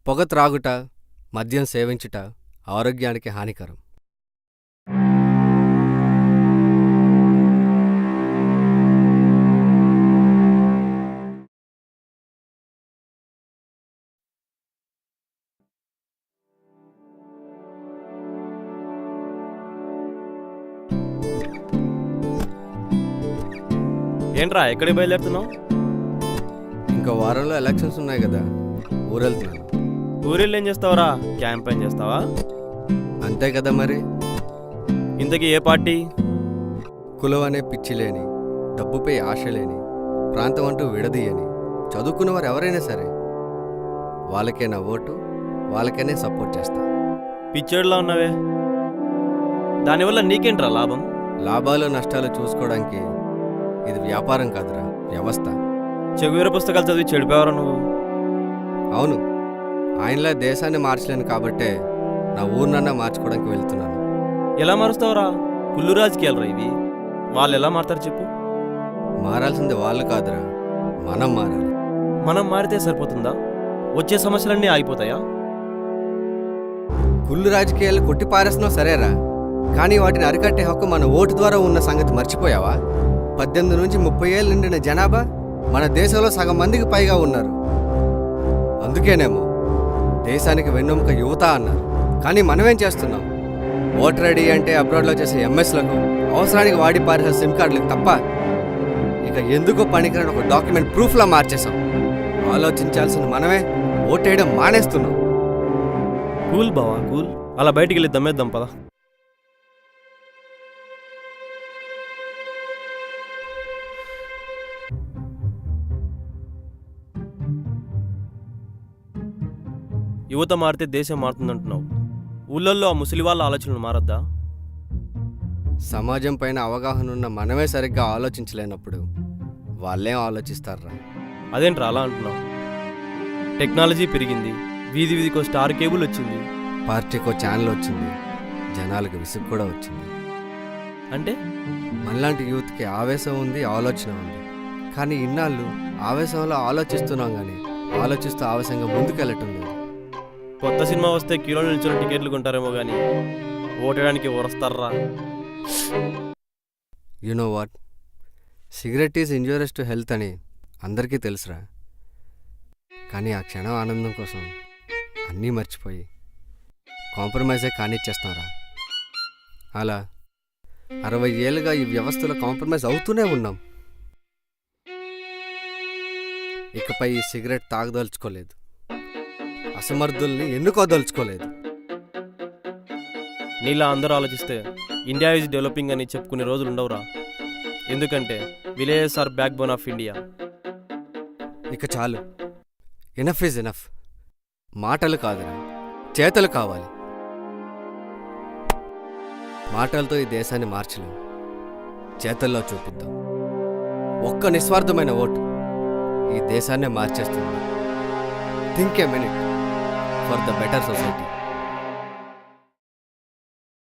పొగ త్రాగుట, మద్యం సేవించుట ఆరోగ్యానికి హానికరం. ఏంట్రా ఎక్కడికి బయలుదేరుతున్నావు? ఇంకో వారంలో ఎలక్షన్స్ ఉన్నాయి కదా, ఊరెళ్తున్నాను. ఊరిళ్ళు ఏం చేస్తావురా? క్యాంపెయిన్ చేస్తావా? అంతే కదా మరి. ఇంతకీ ఏ పార్టీ? కులం అనే పిచ్చి లేని, డబ్బుపై ఆశ లేని, ప్రాంతం అంటూ విడదీయని చదువుకున్నవారు ఎవరైనా సరే వాళ్ళకే నా ఓటు, వాళ్ళకనే సపోర్ట్ చేస్తా. పిచ్చేడులా ఉన్నావే, దానివల్ల నీకేంట్రా లాభం? లాభాలు నష్టాలు చూసుకోవడానికి ఇది వ్యాపారం కాదురా, వ్యవస్థ. చెగువీర పుస్తకాలు చదివి చెడిపోయావరా నువ్వు? అవును, ఆయనలా దేశాన్ని మార్చలేను కాబట్టే నా ఊరినన్నా మార్చుకోవడానికి వెళ్తున్నాను. ఎలా మారుస్తావురా? కుళ్ళు రాజకీయాలరా ఇవి. వాళ్ళు ఎలా మారుతారు చెప్పు? మారాల్సింది వాళ్ళు కాదురా, మనం మారాలి. మనం మారితే సరిపోతుందా? వచ్చే సమస్యలన్నీ ఆగిపోతాయా? కుళ్ళు రాజకీయాలు కొట్టిపారేస్తున్నావు సరేరా, కానీ వాటిని అరికట్టే హక్కు మన ఓటు ద్వారా ఉన్న సంగతి మర్చిపోయావా? 18 నుంచి 30 ఏళ్ళు నిండిన జనాభా మన దేశంలో సగం మందికి పైగా ఉన్నారు. అందుకేనేమో దేశానికి వెన్నెముక యువత అన్నారు. కానీ మనమేం చేస్తున్నాం? ఓటర్ ఐడి అంటే అబ్రాడ్లో చేసే ఎంఎస్లకు, అవసరానికి వాడి పారేసే సిమ్ కార్డులకు తప్ప ఇక ఎందుకో పనికిరాని ఒక డాక్యుమెంట్ ప్రూఫ్లా మార్చేసాం. ఆలోచించాల్సిన మనమే ఓటేయడం మానేస్తున్నాం. కూల్ బావా, కూల్. అలా బయటికి వెళ్ళి దమ్మేద్దాం పదా. యువత మారితే దేశం మారుతుందంటున్నావు. ఊళ్ళల్లో ఆ ముసలి వాళ్ళ ఆలోచనలు మారద్దా? సమాజం పైన అవగాహన ఉన్న మనమే సరిగ్గా ఆలోచించలేనప్పుడు వాళ్ళేం ఆలోచిస్తారా? అదేంట్రా అలా అంటున్నావు? టెక్నాలజీ పెరిగింది, వీధి వీధికో స్టార్ కేబుల్ వచ్చింది, పార్టీకో ఛానల్ వచ్చింది, జనాలకు విసుగు కూడా వచ్చింది. అంటే మనలాంటి యూత్కి ఆవేశం ఉంది, ఆలోచన ఉంది. కానీ ఇన్నాళ్ళు ఆవేశంలో ఆలోచిస్తున్నాం, కానీ ఆలోచిస్తూ ఆవేశంగా ముందుకెళ్ళటం లేదు. కొత్త సినిమా వస్తే కిలో నిల్చుని టికెట్లు కొంటారేమో కానీ ఓటేయడానికి వస్తారా? You know what, cigarette is injurious to health అని అందరికీ తెలుసురా. కానీ ఆ క్షణం ఆనందం కోసం అన్నీ మర్చిపోయి కాంప్రమైజే కానిచ్చేస్తారా. అలా 60 ఏళ్ళుగా ఈ వ్యవస్థలో కాంప్రమైజ్ అవుతూనే ఉన్నాం. ఇకపై ఈ సిగరెట్ తాగదలుచుకోలేదు, అసమర్థుల్ని ఎన్నుకోదలుచుకోలేదు. నీలా అందరూ ఆలోచిస్తే ఇండియా ఈజ్ డెవలపింగ్ అని చెప్పుకునే రోజులు ఉండవురా. ఎందుకంటే villages are backbone of India. ఇక చాలు, ఎనఫ్ ఈజ్ ఎనఫ్. మాటలు కాదురా, చేతలు కావాలి. మాటలతో ఈ దేశాన్ని మార్చలేం, చేతల్లో చూపిద్దాం. ఒక్క నిస్వార్థమైన ఓటు ఈ దేశాన్నే మార్చేస్తుంది. Think a minute for the better society.